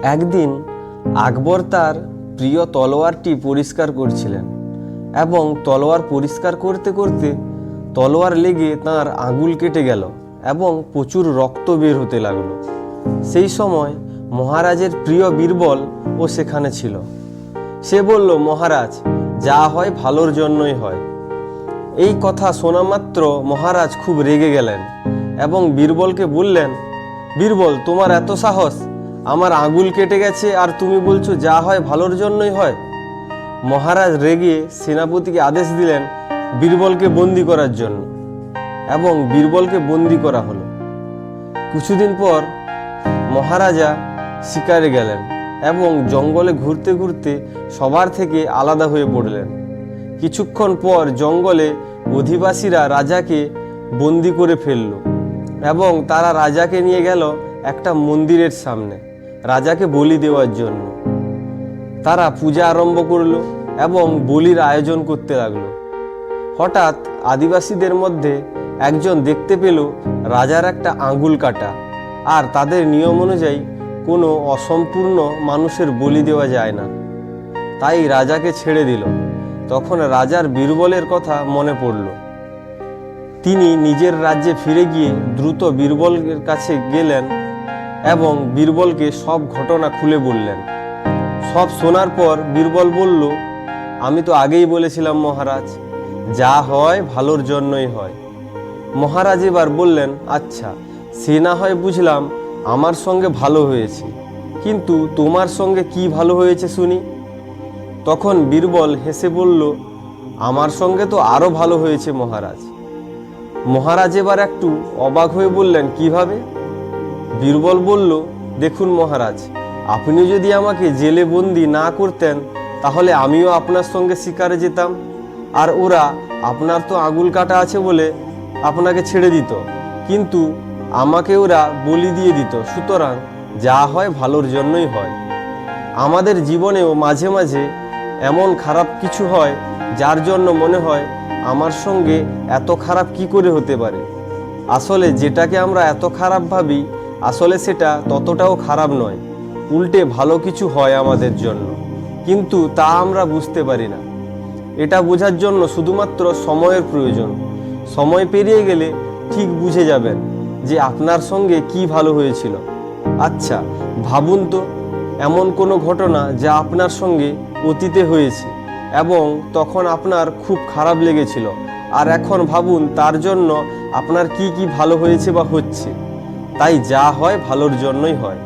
একদিন আকবর তার প্রিয় তলোয়ারটি পরিষ্কার করছিলেন এবং তলোয়ার পরিষ্কার করতে করতে তলোয়ার লেগে তাঁর আঙুল কেটে গেল এবং প্রচুর রক্ত বের হতে লাগলো। সেই সময় মহারাজের প্রিয় বীরবল ও সেখানে ছিল। সে বলল, মহারাজ, যা হয় ভালোর জন্যই হয়। এই কথা শোনা মাত্র মহারাজ খুব রেগে গেলেন এবং বীরবলকে বললেন, বীরবল, তোমার এত সাহস, আমার আঙুল কেটে গেছে আর তুমি বলছো যা হয় ভালোর জন্যই হয়। মহারাজ রেগে সেনাপতিকে আদেশ দিলেন বীরবলকে বন্দি করার জন্য এবং বীরবলকে বন্দি করা হলো। কিছুদিন পর মহারাজা শিকারে গেলেন এবং জঙ্গলে ঘুরতে ঘুরতে সবার থেকে আলাদা হয়ে পড়লেন। কিছুক্ষণ পর জঙ্গলে অধিবাসীরা রাজাকে বন্দি করে ফেলল এবং তারা রাজাকে নিয়ে গেল একটা মন্দিরের সামনে রাজাকে বলি দেওয়ার জন্য। তারা পূজা আরম্ভ করলো এবং বলির আয়োজন করতে লাগলো। হঠাৎ আদিবাসীদের মধ্যে একজন দেখতে পেল রাজার একটা আঙ্গুল কাটা, আর তাদের নিয়ম অনুযায়ী কোনো অসম্পূর্ণ মানুষের বলি দেওয়া যায় না। তাই রাজাকে ছেড়ে দিল। তখন রাজার বীরবলের কথা মনে পড়ল। তিনি নিজের রাজ্যে ফিরে গিয়ে দ্রুত বীরবলের কাছে গেলেন এবং বীরবলকে সব ঘটনা খুলে বললেন। সব শোনার পর বীরবল বলল, আমি তো আগেই বলেছিলাম মহারাজ, যা হয় ভালোর জন্যই হয়। মহারাজ এবার বললেন, আচ্ছা, সে না হয় বুঝলাম আমার সঙ্গে ভালো হয়েছে, কিন্তু তোমার সঙ্গে কি ভালো হয়েছে শুনি। তখন বীরবল হেসে বলল, আমার সঙ্গে তো আরো ভালো হয়েছে মহারাজ। মহারাজ এবার একটু অবাক হয়ে বললেন, কিভাবে? বীরবল বলল, দেখুন মহারাজ, আপনি যদি আমাকে জেলে বন্দি না করতেন তাহলে আমিও আপনার সঙ্গে শিকারে যেতাম, আর ওরা আপনার তো আঙুল কাটা আছে বলে আপনাকে ছেড়ে দিত, কিন্তু আমাকে ওরা বলি দিয়ে দিত। সুতরাং যা হয় ভালোর জন্যই হয়। আমাদের জীবনেও মাঝে মাঝে এমন খারাপ কিছু হয় যার জন্য মনে হয় আমার সঙ্গে এত খারাপ কি করে হতে পারে। আসলে যেটাকে আমরা এত খারাপ ভাবি, আসলে সেটা ততটাও খারাপ নয়, উল্টে ভালো কিছু হয় আমাদের জন্য, কিন্তু তা আমরা বুঝতে পারি না। এটা বোঝার জন্য শুধুমাত্র সময়ের প্রয়োজন। সময় পেরিয়ে গেলে ঠিক বুঝে যাবেন যে আপনার সঙ্গে কি ভালো হয়েছিল। আচ্ছা, ভাবুন তো এমন কোনো ঘটনা যা আপনার সঙ্গে অতীতে হয়েছে এবং তখন আপনার খুব খারাপ লেগেছিল, আর এখন ভাবুন তার জন্য আপনার কি কি ভালো হয়েছে বা হচ্ছে। তাই যা হয় ভালোর জন্যই হয়।